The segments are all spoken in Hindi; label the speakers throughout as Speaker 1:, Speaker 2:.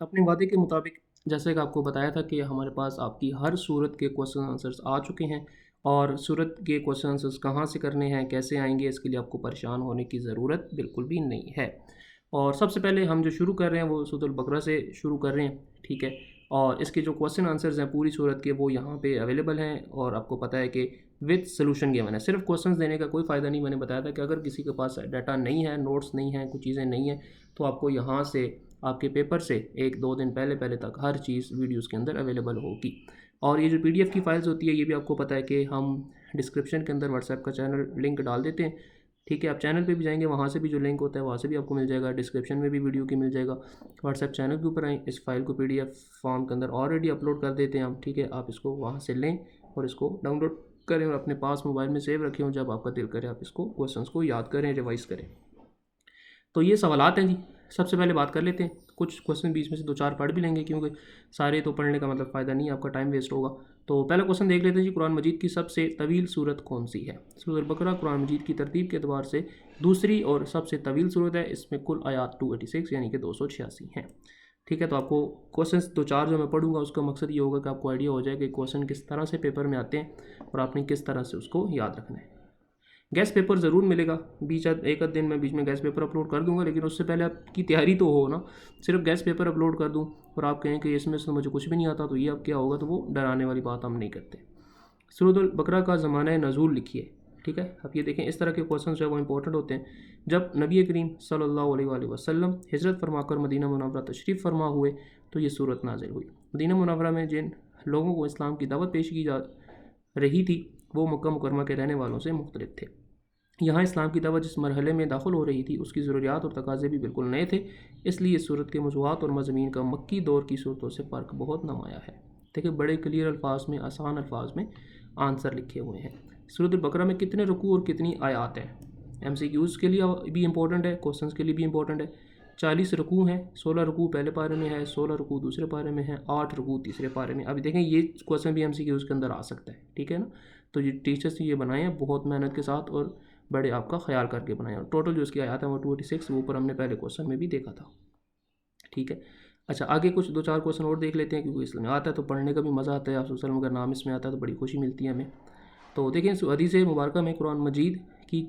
Speaker 1: अपने वादे के मुताबिक जैसे कि आपको बताया था कि हमारे पास आपकी हर सूरत के क्वेश्चन आंसर्स आ चुके हैं, और सूरत के क्वेश्चन आंसर्स कहाँ से करने हैं, कैसे आएंगे, इसके लिए आपको परेशान होने की ज़रूरत बिल्कुल भी नहीं है। और सबसे पहले हम जो शुरू कर रहे हैं वो सूरत बकरा से शुरू कर रहे हैं, ठीक है। और इसके जो क्वेश्चन आंसर्स हैं पूरी सूरत के वो यहाँ पे अवेलेबल हैं, और आपको पता है कि विद सोल्यूशन गिवन है। सिर्फ क्वेश्चंस देने का कोई फ़ायदा नहीं। मैंने बताया था कि अगर किसी के पास डाटा नहीं है, नोट्स नहीं है, कुछ चीज़ें नहीं हैं, तो आपको यहाँ से आपके पेपर से 1-2 दिन पहले पहले तक हर चीज़ वीडियोज़ के अंदर अवेलेबल होगी। और ये जो PDF की फ़ाइल्स होती है ये भी आपको पता है कि हम डिस्क्रिप्शन के अंदर व्हाट्सएप का चैनल लिंक डाल देते हैं, ठीक है। आप चैनल पे भी जाएंगे, वहाँ से भी जो लिंक होता है वहाँ से भी आपको मिल जाएगा, डिस्क्रिप्शन में भी वीडियो की मिल जाएगा। व्हाट्सएप चैनल के ऊपर आएँ, इस फाइल को PDF फॉर्म के अंदर ऑलरेडी अपलोड कर देते हैं हम, ठीक है। आप इसको वहाँ से लें और इसको डाउनलोड करें और अपने पास मोबाइल में सेव रखें, और जब आपका दिल करे आप इसको क्वेश्चंस को याद करें, रिवाइज़ करें। तो ये सवालात हैं जी। सबसे पहले बात कर लेते हैं, कुछ क्वेश्चन बीच में से 2-4 पढ़ भी लेंगे, क्योंकि सारे तो पढ़ने का मतलब फ़ायदा नहीं है, आपका टाइम वेस्ट होगा। तो पहला क्वेश्चन देख लेते हैं जी, कुरान मजीद की सबसे तवील सूरत कौन सी है? सूरत बकरा कुरान मजीद की तरतीब के अतबार से दूसरी और सबसे तवील सूरत है। इसमें कुल आयात 286 यानी कि 286 हैं, ठीक है। तो आपको क्वेश्चन 2-4 जो मैं पढ़ूंगा उसका मकसद ये होगा कि आपको आइडिया हो जाए कि क्वेश्चन किस तरह से पेपर में आते हैं और आपने किस तरह से उसको याद रखना है। गैस पेपर ज़रूर मिलेगा, एक आध दिन में बीच में गैस पेपर अपलोड कर दूंगा, लेकिन उससे पहले आपकी तैयारी तो हो ना। सिर्फ गैस पेपर अपलोड कर दूं और आप कहें कि इसमें से मुझे कुछ भी नहीं आता, तो ये अब क्या होगा, तो वो डराने वाली बात हम नहीं करते। सूरत बकरा का ज़माना नज़ूल लिखिए, ठीक है। अब ये देखें, इस तरह के क्वेश्चन जो है वो इंपॉर्टेंट होते हैं। जब नबी करीम सल्लल्लाहु अलैहि वसल्लम हिजरत फरमाकर मदीना मुनव्वरा तशरीफ़ फरमा हुए तो ये सूरत नाजिल हुई। मदीना मुनव्वरा में जिन लोगों को इस्लाम की दावत पेश की जा रही थी वो मक्का मुकरमा के रहने वालों से मुख्तलिफ थे। यहाँ इस्लाम की दावत जिस मरहले में दाखिल हो रही थी उसकी ज़रूरियात और तकाज़े भी बिल्कुल नए थे, इसलिए इस सूरत के मौज़ूआत और मज़ामीन का मक्की दौर की सूरतों से फ़र्क बहुत नुमाया है। देखिए, बड़े क्लियर अल्फाज में, आसान अल्फाज में आंसर लिखे हुए हैं। सूरत बकरा में कितने रुकू और कितनी आयात हैं? MCQs के लिए भी इंपॉर्टेंट है, क्वेश्चन के लिए भी इंपॉर्टेंट है। 40 रुकू हैं, 16 रुकू पहले पारे में है, 16 रुकू दूसरे पारे में है, 8 रुकू तीसरे पारे में। अभी देखें, ये क्वेश्चन भी MCQs के अंदर आ सकता है, ठीक है ना। तो ये टीचर्स ये बनाए हैं बहुत मेहनत के साथ और बड़े आपका ख्याल करके बनाए हैं। टोटल जो इसकी आयात है वो 286, वो ऊपर हमने पहले क्वेश्चन में भी देखा था, ठीक है। अच्छा, आगे कुछ 2-4 क्वेश्चन और देख लेते हैं, क्योंकि इसमें आता है तो पढ़ने का भी मज़ा आता है। आप वसल्लम का नाम इसमें आता है तो बड़ी खुशी मिलती है हमें। तो देखें, हदीस मुबारक में कुरान मजीद की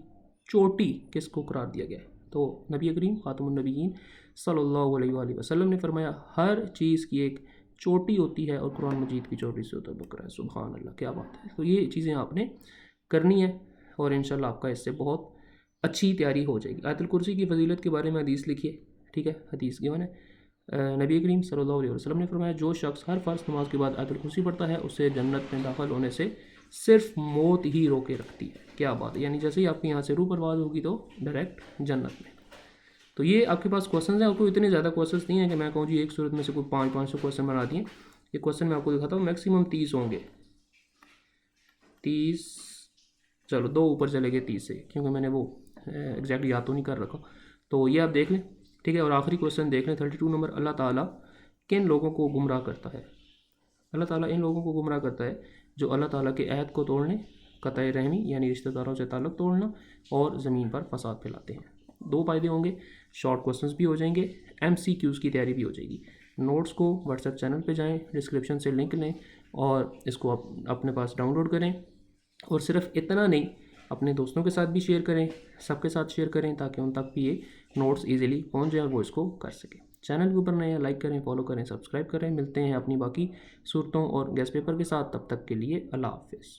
Speaker 1: चोटी किसको करार दिया गया है? तो नबी करीम ख़ातमुन नबीयीन सल्लल्लाहु अलैहि वसल्लम ने फरमाया, हर चीज़ की एक चोटी होती है और कुरान मजीद की चोटी से उतर बकरा है। सुभान अल्लाह, क्या बात है। तो ये चीज़ें आपने करनी है और इंशाल्लाह आपका इससे बहुत अच्छी तैयारी हो जाएगी। आयतुल कुर्सी की फजीलत के बारे में हदीस लिखिए, ठीक है। हदीस गिवन है, नबी करीम सल्लल्लाहु अलैहि वसल्लम ने फरमाया, जो शख्स हर फ़र्ज़ नमाज के बाद आयतुल कुर्सी पढ़ता है उसे जन्नत में दाखिल होने से सिर्फ मौत ही रोके रखती है। क्या बात है, यानी जैसे ही आपकी यहाँ से रूह परवाज़ होगी तो डायरेक्ट जन्नत में। तो ये आपके पास क्वेश्चन हैं, आपको इतने ज़्यादा क्वेश्चन नहीं है कि मैं कहूँ जी एक सूरत में से कोई 500 क्वेश्चन बना दिए। ये क्वेश्चन मैं आपको दिखाता हूँ, मैक्सिमम 30 होंगे, 30, चलो 2 ऊपर चले गए 30 से, क्योंकि मैंने वो एग्जैक्टली याद तो नहीं कर रखा। तो ये आप देख लें, ठीक है। और आखिरी क्वेश्चन देख लें, 32 नंबर, अल्लाह ताला किन लोगों को गुमराह करता है? अल्लाह ताला इन लोगों को गुमराह करता है जो अल्लाह ताला के अहद को तोड़ने, क़तई रहमी यानी रिश्तेदारों से ताल्लुक़ तोड़ना और ज़मीन पर फसाद फैलाते हैं। 2 फ़ायदे होंगे, शॉर्ट क्वेश्चंस भी हो जाएंगे, MCQs की तैयारी भी हो जाएगी। नोट्स को व्हाट्सएप चैनल पे जाएं, डिस्क्रिप्शन से लिंक लें और इसको अपने पास डाउनलोड करें। और सिर्फ इतना नहीं, अपने दोस्तों के साथ भी शेयर करें, सबके साथ शेयर करें, ताकि उन तक भी ये नोट्स ईजिली पहुंच जाए और वो इसको कर सकें। चैनल के ऊपर नए हैं, लाइक करें, फॉलो करें, सब्सक्राइब करें। मिलते हैं अपनी बाकी सूरतों और गैस पेपर के साथ, तब तक के लिए अल्लाह हाफिज़।